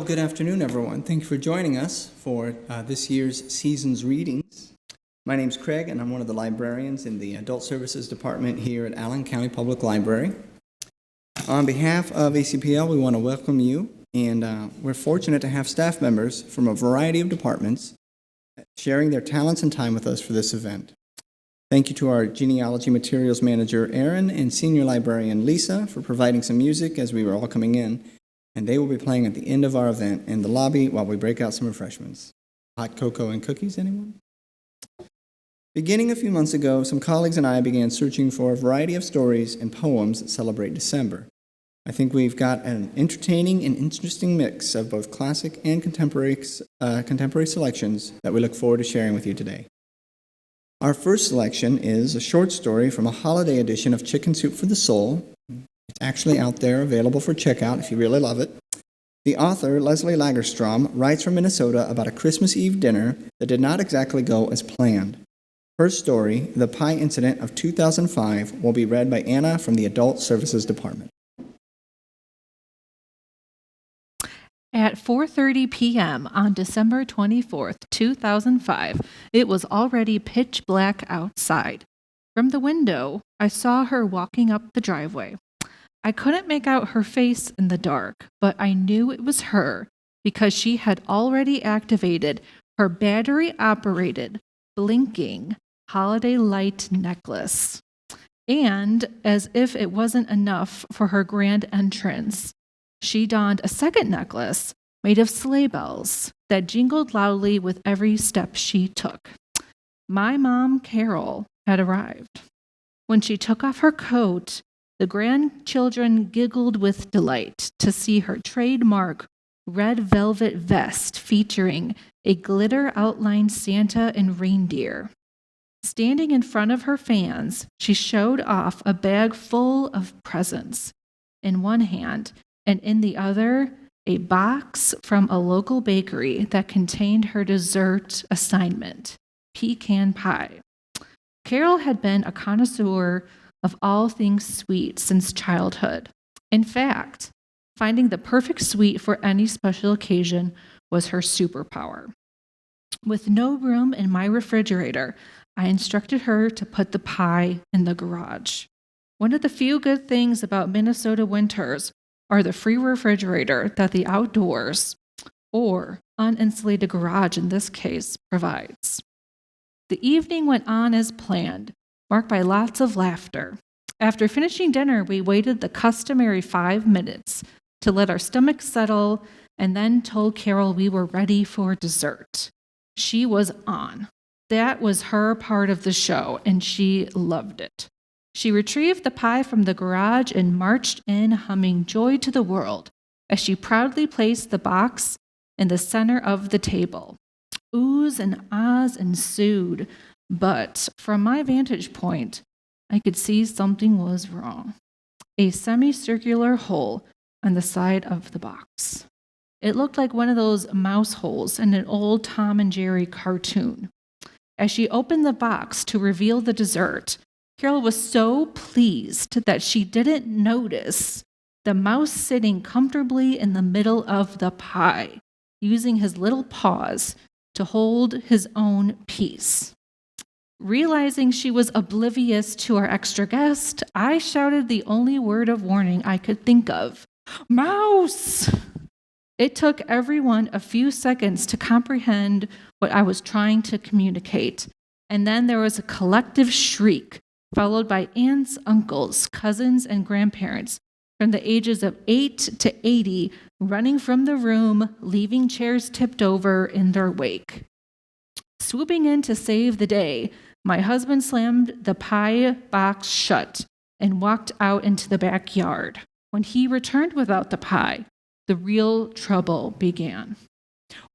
Well, good afternoon, everyone. Thank you for joining us for this year's season's readings. My name's Craig, and I'm one of the librarians in the Adult Services Department here at Allen County Public Library. On behalf of ACPL, we want to welcome you, and we're fortunate to have staff members from a variety of departments sharing their talents and time with us for this event. Thank you to our genealogy materials manager, Aaron, and senior librarian, Lisa, for providing some music as we were all coming in. And they will be playing at the end of our event in the lobby while we break out some refreshments. Hot cocoa and cookies, anyone? Beginning a few months ago, some colleagues and I began searching for a variety of stories and poems that celebrate December. I think we've got an entertaining and interesting mix of both classic and contemporary selections that we look forward to sharing with you today. Our first selection is a short story from a holiday edition of Chicken Soup for the Soul. It's actually out there, available for checkout if you really love it. The author, Leslie Lagerstrom, writes from Minnesota about a Christmas Eve dinner that did not exactly go as planned. Her story, The Pie Incident of 2005, will be read by Anna from the Adult Services Department. At 4:30 p.m. on December 24th, 2005, it was already pitch black outside. From the window, I saw her walking up the driveway. I couldn't make out her face in the dark, but I knew it was her because she had already activated her battery-operated, blinking holiday light necklace. And, as if it wasn't enough for her grand entrance, she donned a second necklace made of sleigh bells that jingled loudly with every step she took. My mom, Carol, had arrived. When she took off her coat, the grandchildren giggled with delight to see her trademark red velvet vest featuring a glitter-outlined Santa and reindeer. Standing in front of her fans, she showed off a bag full of presents in one hand, and in the other, a box from a local bakery that contained her dessert assignment, pecan pie. Carol had been a connoisseur of all things sweet since childhood. In fact, finding the perfect sweet for any special occasion was her superpower. With no room in my refrigerator, I instructed her to put the pie in the garage. One of the few good things about Minnesota winters are the free refrigerator that the outdoors, or uninsulated garage in this case, provides. The evening went on as planned, marked by lots of laughter. After finishing dinner, we waited the customary 5 minutes to let our stomachs settle and then told Carol we were ready for dessert. She was on. That was her part of the show, and she loved it. She retrieved the pie from the garage and marched in, humming Joy to the World, as she proudly placed the box in the center of the table. Oohs and ahs ensued, but from my vantage point, I could see something was wrong. A semicircular hole on the side of the box. It looked like one of those mouse holes in an old Tom and Jerry cartoon. As she opened the box to reveal the dessert, Carol was so pleased that she didn't notice the mouse sitting comfortably in the middle of the pie, using his little paws to hold his own piece. Realizing she was oblivious to our extra guest, I shouted the only word of warning I could think of, "Mouse!" It took everyone a few seconds to comprehend what I was trying to communicate, and then there was a collective shriek, followed by aunts, uncles, cousins, and grandparents from the ages of 8 to 80 running from the room, leaving chairs tipped over in their wake. Swooping in to save the day, my husband slammed the pie box shut and walked out into the backyard. When he returned without the pie, the real trouble began.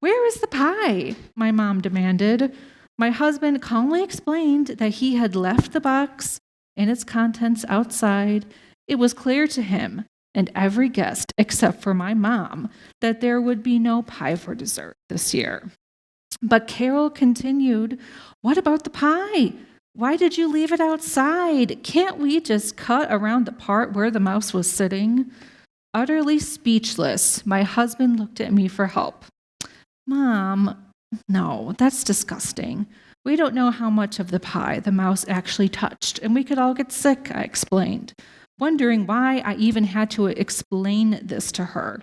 "Where is the pie?" my mom demanded. My husband calmly explained that he had left the box and its contents outside. It was clear to him and every guest, except for my mom, that there would be no pie for dessert this year. But Carol continued, "What about the pie? Why did you leave it outside? Can't we just cut around the part where the mouse was sitting?" Utterly speechless, my husband looked at me for help. Mom, no, that's disgusting. We don't know how much of the pie the mouse actually touched, and we could all get sick, I explained, wondering why I even had to explain this to her.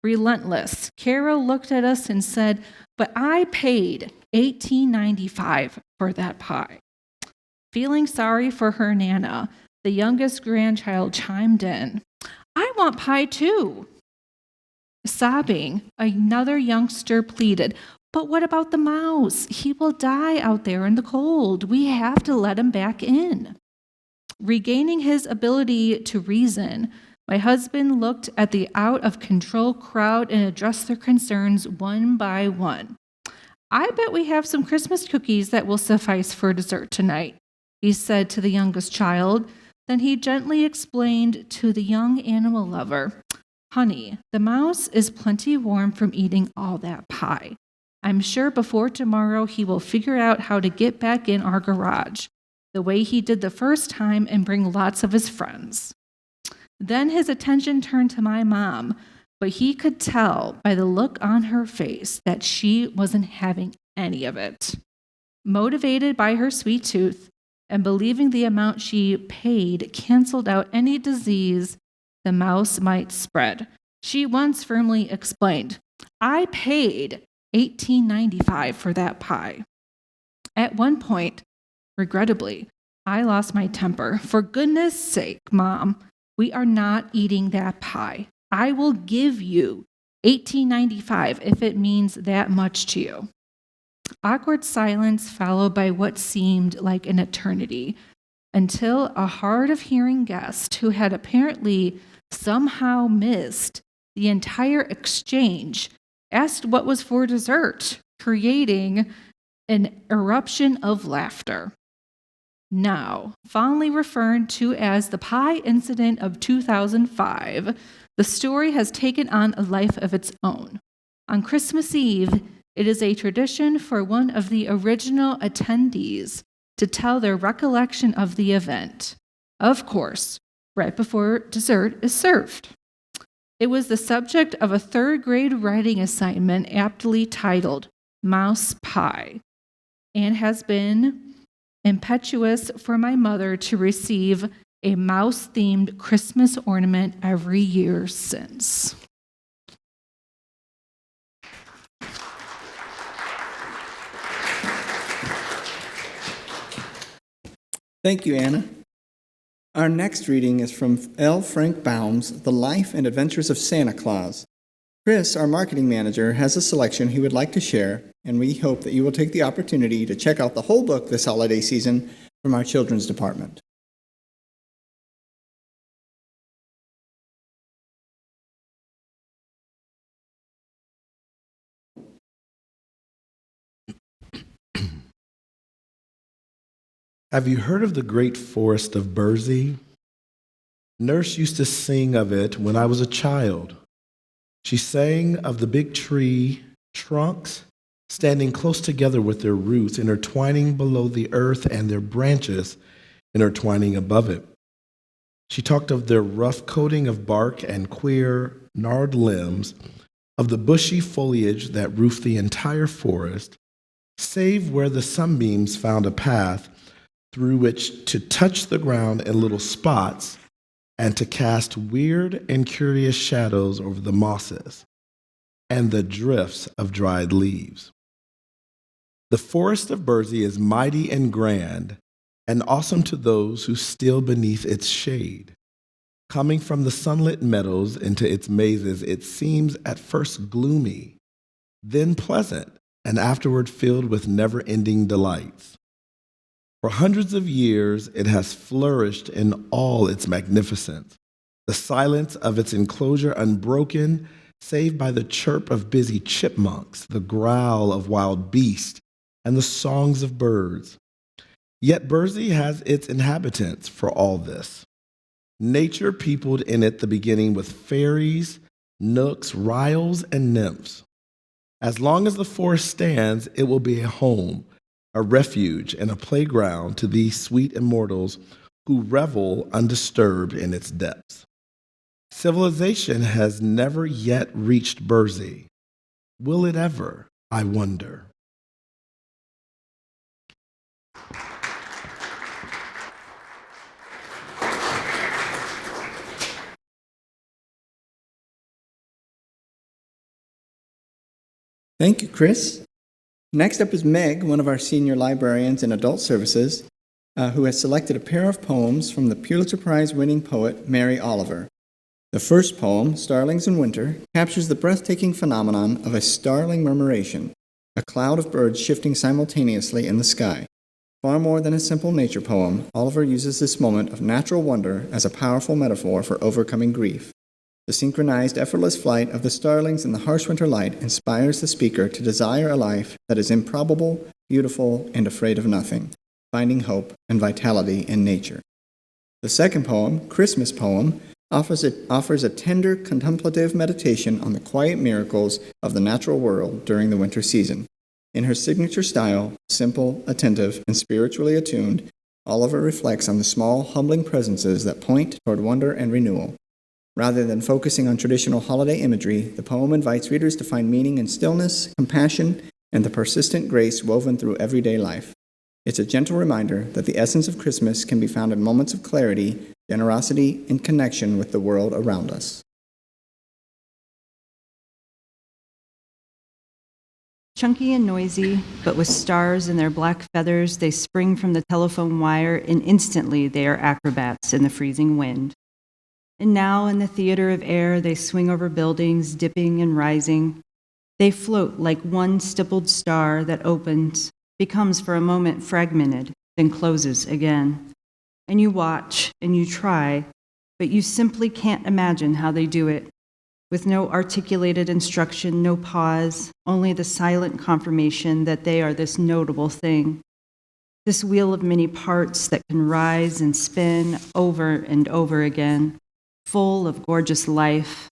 Relentless, Carol looked at us and said, "But I paid $18.95 for that pie." Feeling sorry for her Nana, the youngest grandchild chimed in, "I want pie too." Sobbing, another youngster pleaded, "But what about the mouse? He will die out there in the cold. We have to let him back in." Regaining his ability to reason, my husband looked at the out-of-control crowd and addressed their concerns one by one. "I bet we have some Christmas cookies that will suffice for dessert tonight," he said to the youngest child. Then he gently explained to the young animal lover, "Honey, the mouse is plenty warm from eating all that pie. I'm sure before tomorrow he will figure out how to get back in our garage, the way he did the first time, and bring lots of his friends." Then his attention turned to my mom, but he could tell by the look on her face that she wasn't having any of it. Motivated by her sweet tooth and believing the amount she paid canceled out any disease the mouse might spread, she once firmly explained, "I paid $18.95 for that pie." At one point, regrettably, I lost my temper. "For goodness sake, Mom, we are not eating that pie. I will give you $18.95 if it means that much to you." Awkward silence followed by what seemed like an eternity, until a hard-of-hearing guest who had apparently somehow missed the entire exchange asked what was for dessert, creating an eruption of laughter. Now, fondly referred to as the Pie Incident of 2005, the story has taken on a life of its own. On Christmas Eve, it is a tradition for one of the original attendees to tell their recollection of the event. Of course, right before dessert is served. It was the subject of a third-grade writing assignment aptly titled Mouse Pie, and has been impetuous for my mother to receive a mouse-themed Christmas ornament every year since. Thank you, Anna. Our next reading is from L. Frank Baum's The Life and Adventures of Santa Claus. Chris, our marketing manager, has a selection he would like to share, and we hope that you will take the opportunity to check out the whole book this holiday season from our children's department. Have you heard of the great forest of Burzee? Nurse used to sing of it when I was a child. She sang of the big tree trunks standing close together with their roots intertwining below the earth and their branches intertwining above it. She talked of their rough coating of bark and queer, gnarled limbs, of the bushy foliage that roofed the entire forest, save where the sunbeams found a path through which to touch the ground in little spots and to cast weird and curious shadows over the mosses and the drifts of dried leaves. The forest of Burzee is mighty and grand and awesome to those who steal beneath its shade. Coming from the sunlit meadows into its mazes, it seems at first gloomy, then pleasant, and afterward filled with never-ending delights. For hundreds of years, it has flourished in all its magnificence, the silence of its enclosure unbroken, save by the chirp of busy chipmunks, the growl of wild beasts, and the songs of birds. Yet Burzee has its inhabitants for all this. Nature peopled in it the beginning with fairies, knooks, ryls, and nymphs. As long as the forest stands, it will be a home, a refuge, and a playground to these sweet immortals who revel undisturbed in its depths. Civilization has never yet reached Bursey. Will it ever, I wonder? Thank you, Chris. Next up is Meg, one of our senior librarians in adult services, who has selected a pair of poems from the Pulitzer Prize-winning poet Mary Oliver. The first poem, Starlings in Winter, captures the breathtaking phenomenon of a starling murmuration, a cloud of birds shifting simultaneously in the sky. Far more than a simple nature poem, Oliver uses this moment of natural wonder as a powerful metaphor for overcoming grief. The synchronized, effortless flight of the starlings in the harsh winter light inspires the speaker to desire a life that is improbable, beautiful, and afraid of nothing, finding hope and vitality in nature. The second poem, Christmas Poem, offers a tender, contemplative meditation on the quiet miracles of the natural world during the winter season. In her signature style, simple, attentive, and spiritually attuned, Oliver reflects on the small, humbling presences that point toward wonder and renewal. Rather than focusing on traditional holiday imagery, the poem invites readers to find meaning in stillness, compassion, and the persistent grace woven through everyday life. It's a gentle reminder that the essence of Christmas can be found in moments of clarity, generosity, and connection with the world around us. Chunky and noisy, but with stars in their black feathers, they spring from the telephone wire, and instantly they are acrobats in the freezing wind. And now in the theater of air, they swing over buildings, dipping and rising. They float like one stippled star that opens, becomes for a moment fragmented, then closes again. And you watch and you try, but you simply can't imagine how they do it. With no articulated instruction, no pause, only the silent confirmation that they are this notable thing. This wheel of many parts that can rise and spin over and over again, full of gorgeous life.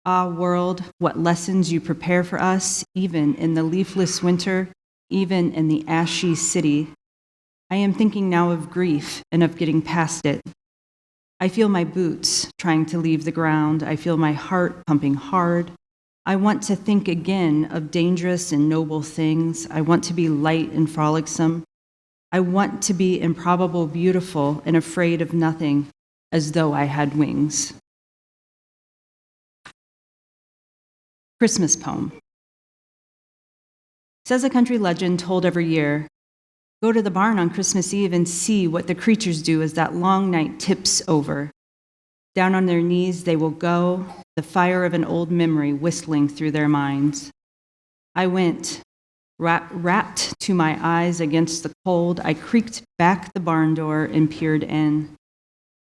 Ah, world, what lessons you prepare for us, even in the leafless winter, even in the ashy city. I am thinking now of grief and of getting past it. I feel my boots trying to leave the ground. I feel my heart pumping hard. I want to think again of dangerous and noble things. I want to be light and frolicsome. I want to be improbable, beautiful, and afraid of nothing, as though I had wings. Christmas Poem. Says a country legend told every year, go to the barn on Christmas Eve and see what the creatures do as that long night tips over. Down on their knees they will go, the fire of an old memory whistling through their minds. I went, wrapped to my eyes against the cold. I creaked back the barn door and peered in.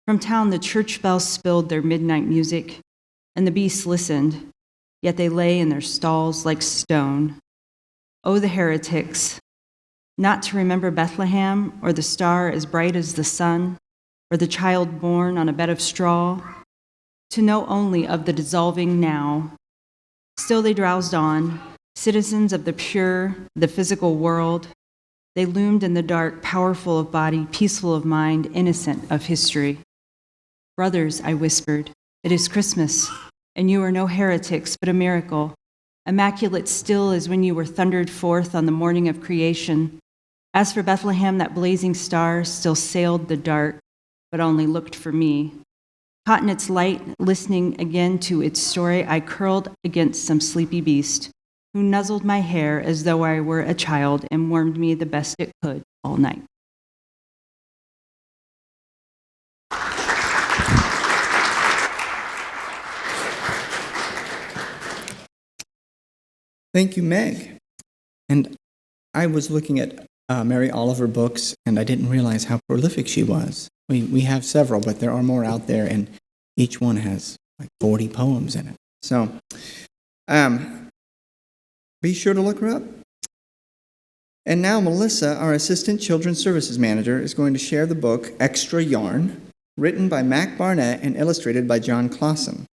From town the church bells spilled their midnight music, and the beasts listened, yet they lay in their stalls like stone. Oh, the heretics, not to remember Bethlehem, or the star as bright as the sun, or the child born on a bed of straw, to know only of the dissolving now. Still they drowsed on, citizens of the pure, the physical world. They loomed in the dark, powerful of body, peaceful of mind, innocent of history. Brothers, I whispered, it is Christmas, and you are no heretics, but a miracle. Immaculate still as when you were thundered forth on the morning of creation. As for Bethlehem, that blazing star still sailed the dark, but only looked for me. Caught in its light, listening again to its story, I curled against some sleepy beast, who nuzzled my hair as though I were a child and warmed me the best it could all night. Thank you, Meg. And I was looking at Mary Oliver books, and I didn't realize how prolific she was. We have several, but there are more out there, and each one has like 40 poems in it. So be sure to look her up. And now Melissa, our Assistant Children's Services Manager, is going to share the book Extra Yarn, written by Mac Barnett and illustrated by John Clausen.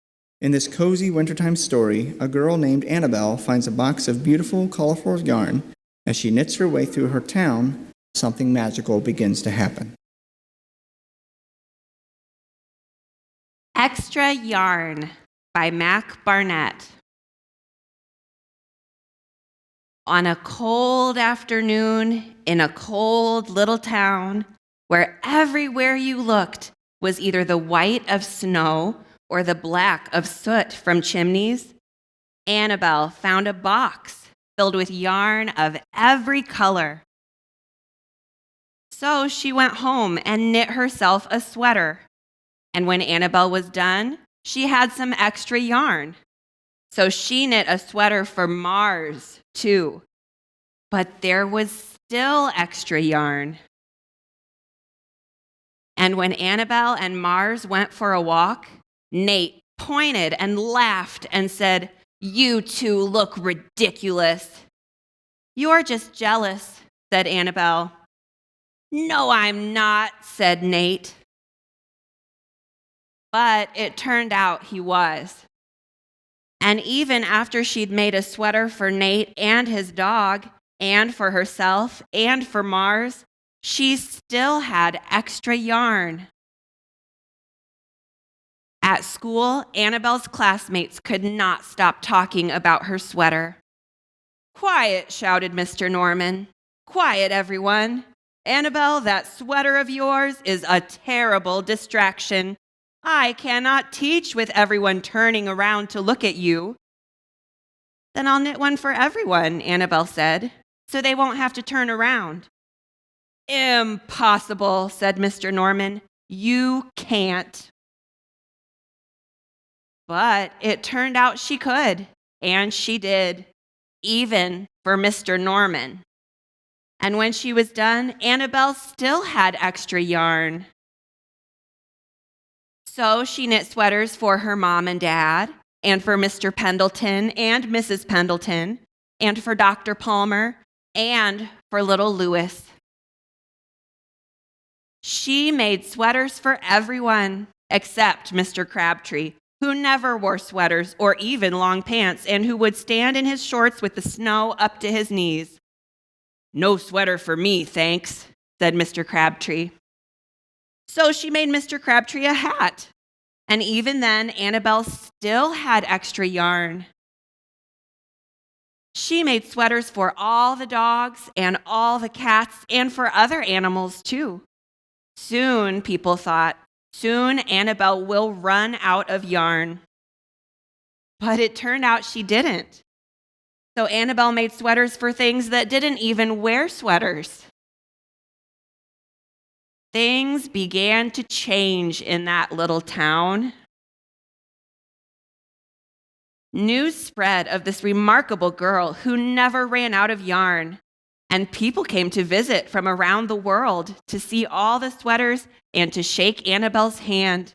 In this cozy wintertime story, a girl named Annabelle finds a box of beautiful, colorful yarn. As she knits her way through her town, something magical begins to happen. Extra Yarn by Mac Barnett. On a cold afternoon in a cold little town where everywhere you looked was either the white of snow or the black of soot from chimneys, Annabelle found a box filled with yarn of every color. So she went home and knit herself a sweater. And when Annabelle was done, she had some extra yarn. So she knit a sweater for Mars, too. But there was still extra yarn. And when Annabelle and Mars went for a walk, Nate pointed and laughed and said, "You two look ridiculous." "You're just jealous," said Annabelle. "No, I'm not," said Nate. But it turned out he was. And even after she'd made a sweater for Nate and his dog, and for herself, and for Mars, she still had extra yarn. At school, Annabelle's classmates could not stop talking about her sweater. "Quiet," shouted Mr. Norman. "Quiet, everyone. Annabelle, that sweater of yours is a terrible distraction. I cannot teach with everyone turning around to look at you." "Then I'll knit one for everyone," Annabelle said, "so they won't have to turn around." "Impossible," said Mr. Norman. "You can't." But it turned out she could, and she did, even for Mr. Norman. And when she was done, Annabelle still had extra yarn. So she knit sweaters for her mom and dad, and for Mr. Pendleton and Mrs. Pendleton, and for Dr. Palmer, and for little Louis. She made sweaters for everyone, except Mr. Crabtree, who never wore sweaters or even long pants, and who would stand in his shorts with the snow up to his knees. "No sweater for me, thanks," said Mr. Crabtree. So she made Mr. Crabtree a hat. And even then, Annabelle still had extra yarn. She made sweaters for all the dogs and all the cats and for other animals, too. Soon, people thought, soon Annabelle will run out of yarn. But it turned out she didn't. So Annabelle made sweaters for things that didn't even wear sweaters. Things began to change in that little town. News spread of this remarkable girl who never ran out of yarn, and people came to visit from around the world to see all the sweaters and to shake Annabelle's hand.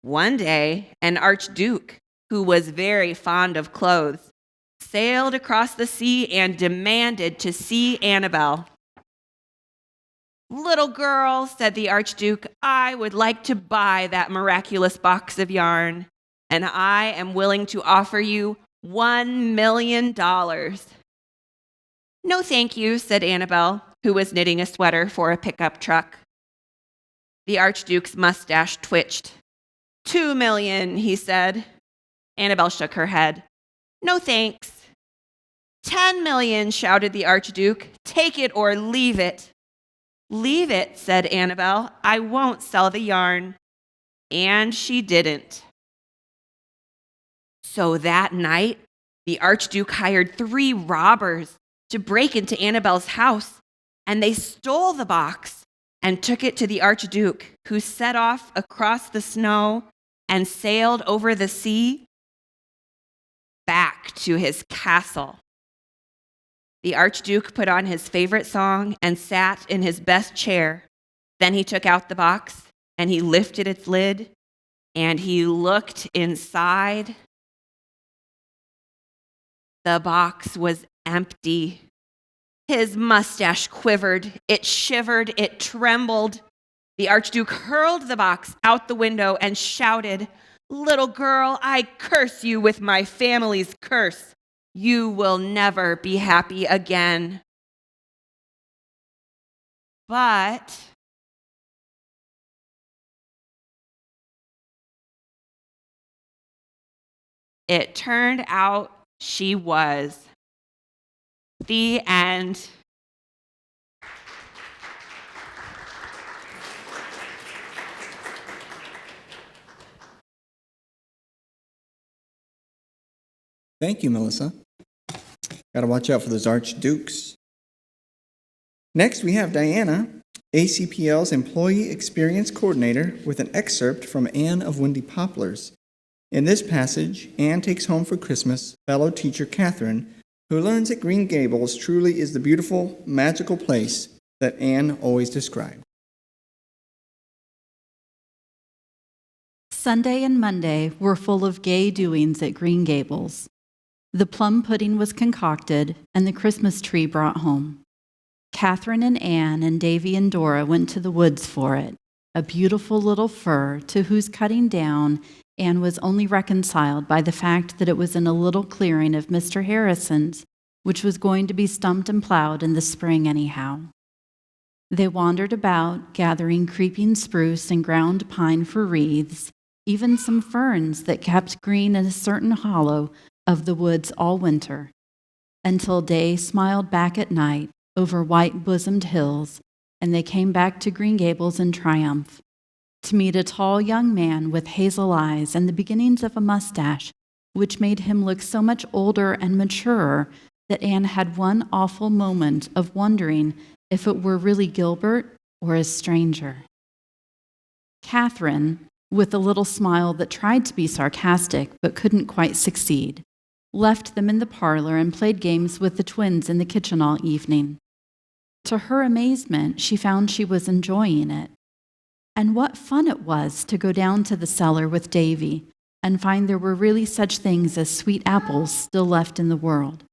One day, an archduke, who was very fond of clothes, sailed across the sea and demanded to see Annabelle. "Little girl," said the Archduke, "I would like to buy that miraculous box of yarn, and I am willing to offer you $1 million. "No, thank you," said Annabelle, who was knitting a sweater for a pickup truck. The Archduke's mustache twitched. $2 million, he said. Annabelle shook her head. "No, thanks." $10 million, shouted the Archduke. "Take it or leave it." "Leave it," said Annabelle. "I won't sell the yarn." And she didn't. So that night, the Archduke hired 3 robbers to break into Annabelle's house, and they stole the box and took it to the Archduke, who set off across the snow and sailed over the sea back to his castle. The Archduke put on his favorite song and sat in his best chair. Then he took out the box and he lifted its lid and he looked inside. The box was empty. His mustache quivered, it shivered, it trembled. The Archduke hurled the box out the window and shouted, "Little girl, I curse you with my family's curse. You will never be happy again." But It turned out she was. The end. Thank you, Melissa. Got to watch out for those archdukes. Next, we have Diana, ACPL's Employee Experience Coordinator, with an excerpt from Anne of Windy Poplars. In this passage, Anne takes home for Christmas fellow teacher Catherine, who learns that Green Gables truly is the beautiful, magical place that Anne always described. Sunday and Monday were full of gay doings at Green Gables. The plum pudding was concocted and the Christmas tree brought home. Catherine and Anne and Davy and Dora went to the woods for it, a beautiful little fir to whose cutting down Anne was only reconciled by the fact that it was in a little clearing of Mr. Harrison's, which was going to be stumped and plowed in the spring anyhow. They wandered about, gathering creeping spruce and ground pine for wreaths, even some ferns that kept green in a certain hollow of the woods all winter, until day smiled back at night over white-bosomed hills, and they came back to Green Gables in triumph, to meet a tall young man with hazel eyes and the beginnings of a mustache, which made him look so much older and maturer that Anne had one awful moment of wondering if it were really Gilbert or a stranger. Catherine, with a little smile that tried to be sarcastic but couldn't quite succeed, left them in the parlor and played games with the twins in the kitchen all evening. To her amazement, she found she was enjoying it. And what fun it was to go down to the cellar with Davy and find there were really such things as sweet apples still left in the world.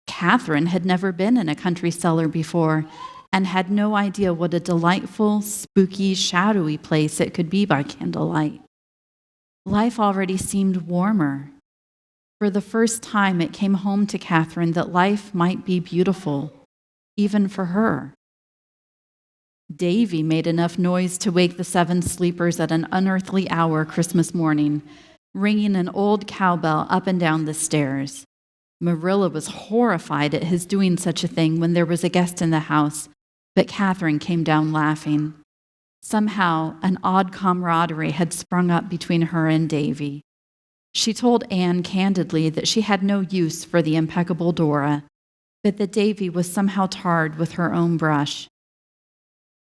Catherine had never been in a country cellar before and had no idea what a delightful, spooky, shadowy place it could be by candlelight. Life already seemed warmer. For the first time, it came home to Catherine that life might be beautiful, even for her. Davy made enough noise to wake the 7 sleepers at an unearthly hour Christmas morning, ringing an old cowbell up and down the stairs. Marilla was horrified at his doing such a thing when there was a guest in the house, but Catherine came down laughing. Somehow, an odd camaraderie had sprung up between her and Davy. She told Anne candidly that she had no use for the impeccable Dora, but that Davy was somehow tarred with her own brush.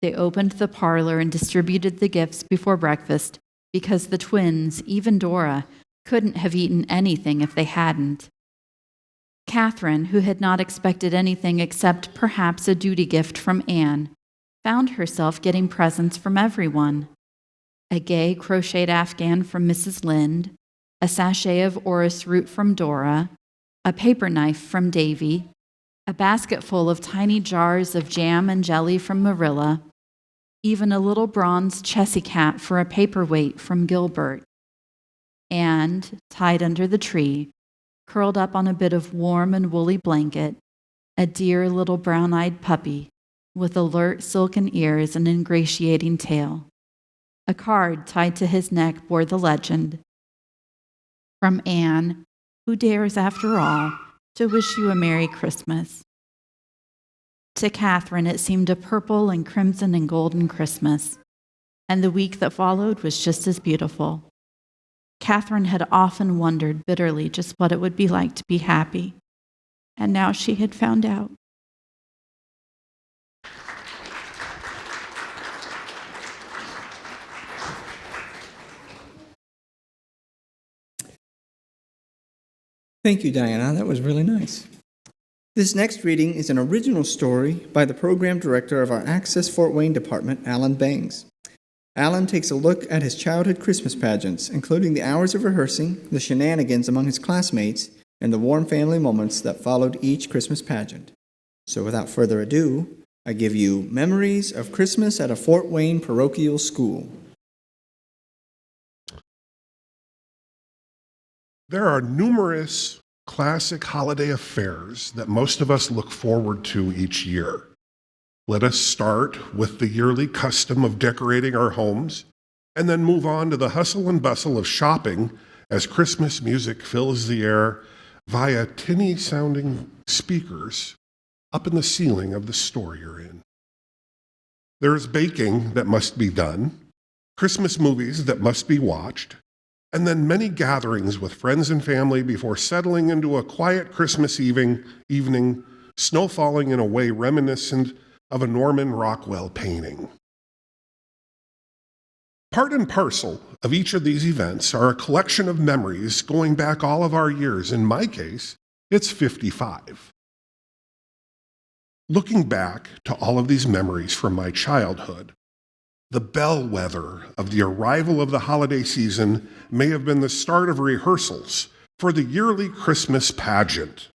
They opened the parlor and distributed the gifts before breakfast because the twins, even Dora, couldn't have eaten anything if they hadn't. Catherine, who had not expected anything except perhaps a duty gift from Anne, found herself getting presents from everyone. A gay crocheted afghan from Mrs. Lynde, a sachet of orris root from Dora, a paper knife from Davy, a basket full of tiny jars of jam and jelly from Marilla, even a little bronze Chessy cat for a paperweight from Gilbert. And, tied under the tree, curled up on a bit of warm and woolly blanket, a dear little brown-eyed puppy with alert silken ears and ingratiating tail. A card tied to his neck bore the legend, "From Anne, who dares, after all, to wish you a Merry Christmas." To Catherine, it seemed a purple and crimson and golden Christmas, and the week that followed was just as beautiful. Catherine had often wondered bitterly just what it would be like to be happy, and now she had found out. Thank you, Diana. That was really nice. This next reading is an original story by the program director of our Access Fort Wayne department, Alan Bangs. Alan takes a look at his childhood Christmas pageants, including the hours of rehearsing, the shenanigans among his classmates, and the warm family moments that followed each Christmas pageant. So without further ado, I give you Memories of Christmas at a Fort Wayne Parochial School. There are numerous classic holiday affairs that most of us look forward to each year. Let us start with the yearly custom of decorating our homes, and then move on to the hustle and bustle of shopping as Christmas music fills the air via tinny-sounding speakers up in the ceiling of the store you're in. There is baking that must be done, Christmas movies that must be watched, and then many gatherings with friends and family before settling into a quiet Christmas evening, snow falling in a way reminiscent of a Norman Rockwell painting. Part and parcel of each of these events are a collection of memories going back all of our years. In my case, it's 55. Looking back to all of these memories from my childhood, the bellwether of the arrival of the holiday season may have been the start of rehearsals for the yearly Christmas pageant.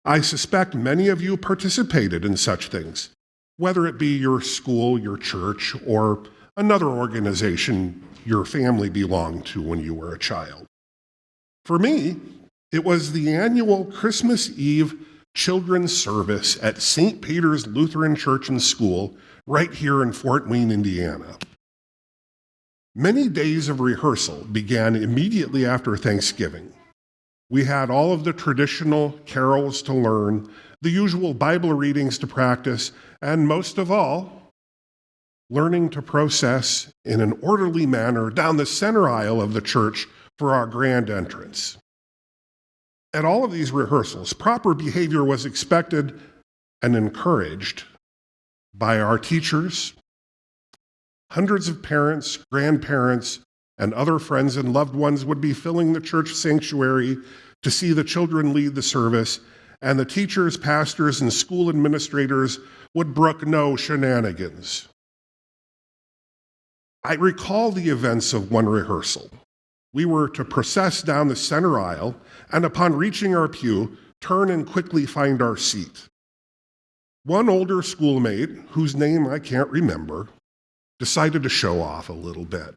I suspect many of you participated in such things, whether it be your school, your church, or another organization your family belonged to when you were a child. For me, it was the annual Christmas Eve children's service at St. Peter's Lutheran Church and School right here in Fort Wayne, Indiana. Many days of rehearsal began immediately after Thanksgiving. We had all of the traditional carols to learn, the usual Bible readings to practice, and most of all, learning to process in an orderly manner down the center aisle of the church for our grand entrance. At all of these rehearsals, proper behavior was expected and encouraged by our teachers. Hundreds of parents, grandparents, and other friends and loved ones would be filling the church sanctuary to see the children lead the service, and the teachers, pastors, and school administrators would brook no shenanigans. I recall the events of one rehearsal. We were to process down the center aisle, and upon reaching our pew, turn and quickly find our seat. One older schoolmate, whose name I can't remember, decided to show off a little bit.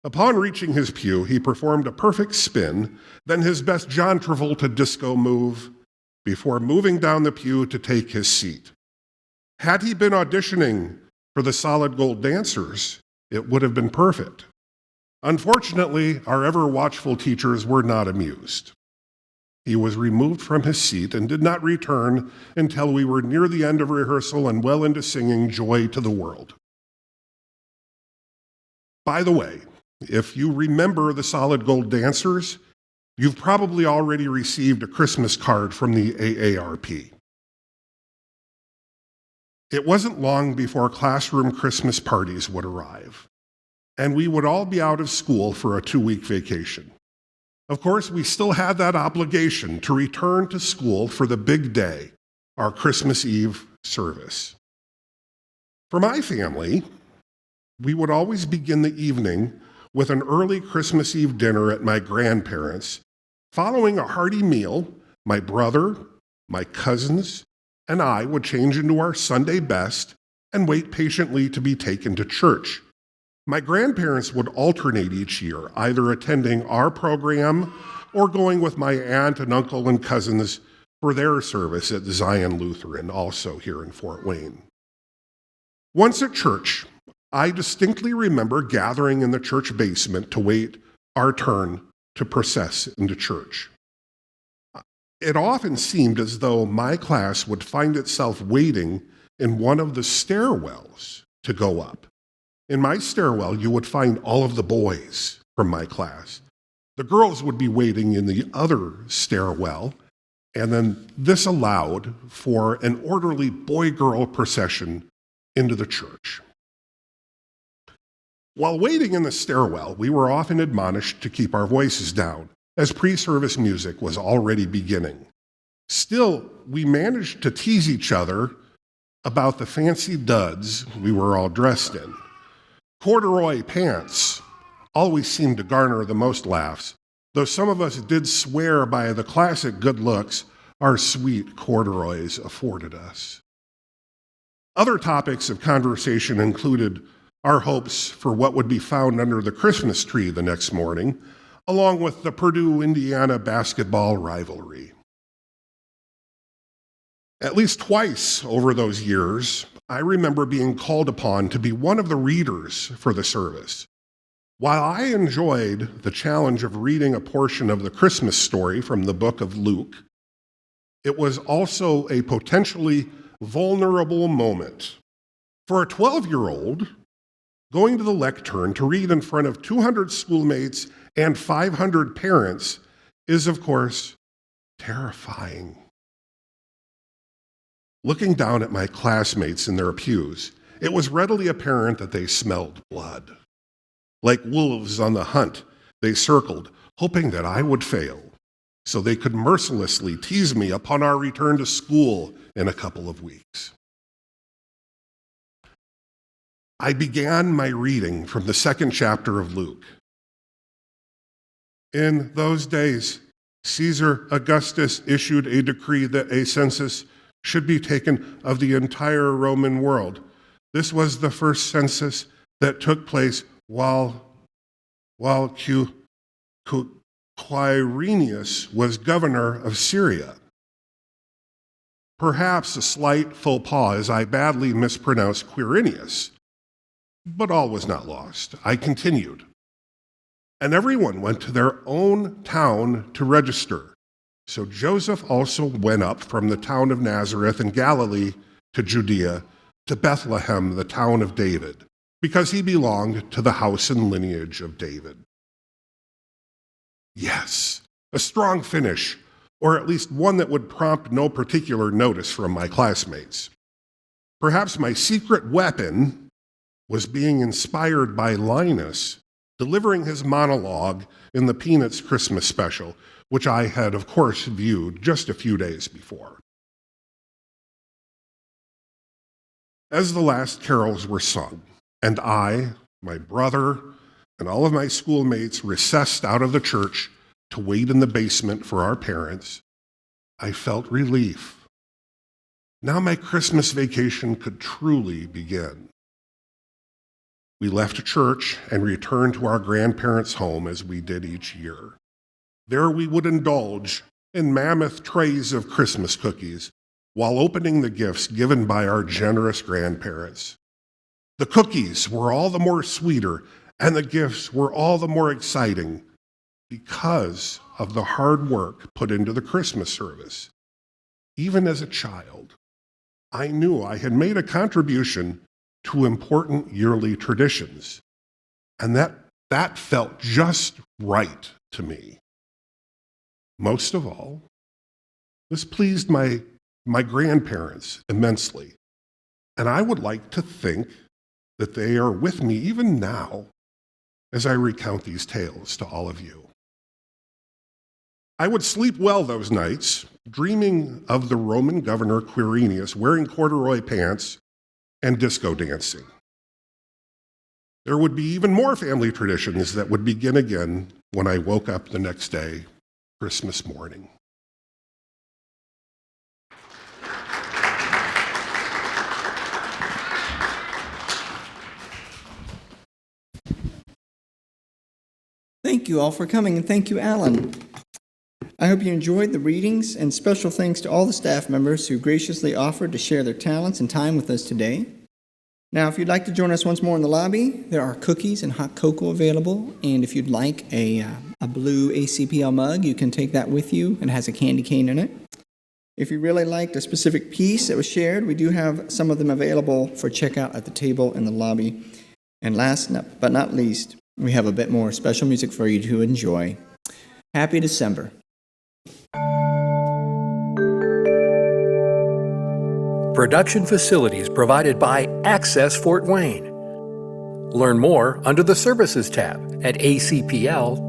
Upon reaching his pew, he performed a perfect spin, then his best John Travolta disco move, before moving down the pew to take his seat. Had he been auditioning for the Solid Gold Dancers, it would have been perfect. Unfortunately, our ever-watchful teachers were not amused. He was removed from his seat and did not return until we were near the end of rehearsal and well into singing Joy to the World. By the way, if you remember the Solid Gold Dancers, you've probably already received a Christmas card from the AARP. It wasn't long before classroom Christmas parties would arrive, and we would all be out of school for a 2-week vacation. Of course, we still had that obligation to return to school for the big day, our Christmas Eve service. For my family, we would always begin the evening with an early Christmas Eve dinner at my grandparents'. Following a hearty meal, my brother, my cousins, and I would change into our Sunday best and wait patiently to be taken to church. My grandparents would alternate each year, either attending our program or going with my aunt and uncle and cousins for their service at Zion Lutheran, also here in Fort Wayne. Once at church, I distinctly remember gathering in the church basement to wait our turn to process into church. It often seemed as though my class would find itself waiting in one of the stairwells to go up. In my stairwell, you would find all of the boys from my class. The girls would be waiting in the other stairwell, and then this allowed for an orderly boy-girl procession into the church. While waiting in the stairwell, we were often admonished to keep our voices down, as pre-service music was already beginning. Still, we managed to tease each other about the fancy duds we were all dressed in. Corduroy pants always seemed to garner the most laughs, though some of us did swear by the classic good looks our sweet corduroys afforded us. Other topics of conversation included our hopes for what would be found under the Christmas tree the next morning, along with the Purdue-Indiana basketball rivalry. At least twice over those years, I remember being called upon to be one of the readers for the service. While I enjoyed the challenge of reading a portion of the Christmas story from the book of Luke, it was also a potentially vulnerable moment. For a 12-year-old, going to the lectern to read in front of 200 schoolmates and 500 parents is, of course, terrifying. Looking down at my classmates in their pews, it was readily apparent that they smelled blood. Like wolves on the hunt, they circled, hoping that I would fail, so they could mercilessly tease me upon our return to school in a couple of weeks. I began my reading from the second chapter of Luke. In those days, Caesar Augustus issued a decree that a census should be taken of the entire Roman world. This was the first census that took place while Quirinius was governor of Syria. Perhaps a slight faux pas as I badly mispronounced Quirinius, but all was not lost. I continued. And everyone went to their own town to register. So Joseph also went up from the town of Nazareth in Galilee to Judea, to Bethlehem, the town of David, because he belonged to the house and lineage of David. Yes, a strong finish, or at least one that would prompt no particular notice from my classmates. Perhaps my secret weapon was being inspired by Linus delivering his monologue in the Peanuts Christmas special, which I had, of course, viewed just a few days before. As the last carols were sung, and I, my brother, and all of my schoolmates recessed out of the church to wait in the basement for our parents, I felt relief. Now my Christmas vacation could truly begin. We left church and returned to our grandparents' home as we did each year. There we would indulge in mammoth trays of Christmas cookies while opening the gifts given by our generous grandparents. The cookies were all the more sweeter, and the gifts were all the more exciting because of the hard work put into the Christmas service. Even as a child, I knew I had made a contribution to important yearly traditions, and that felt just right to me. Most of all, this pleased my grandparents immensely, and I would like to think that they are with me even now as I recount these tales to all of you. I would sleep well those nights, dreaming of the Roman governor Quirinius wearing corduroy pants and disco dancing. There would be even more family traditions that would begin again when I woke up the next day, Christmas morning. Thank you all for coming, and thank you, Alan. I hope you enjoyed the readings, and special thanks to all the staff members who graciously offered to share their talents and time with us today. Now, if you'd like to join us once more in the lobby, there are cookies and hot cocoa available, and if you'd like a blue ACPL mug, you can take that with you. It has a candy cane in it. If you really liked a specific piece that was shared, we do have some of them available for checkout at the table in the lobby. And last but not least, we have a bit more special music for you to enjoy. Happy December. Production facilities provided by Access Fort Wayne. Learn more under the Services tab at acpl.info.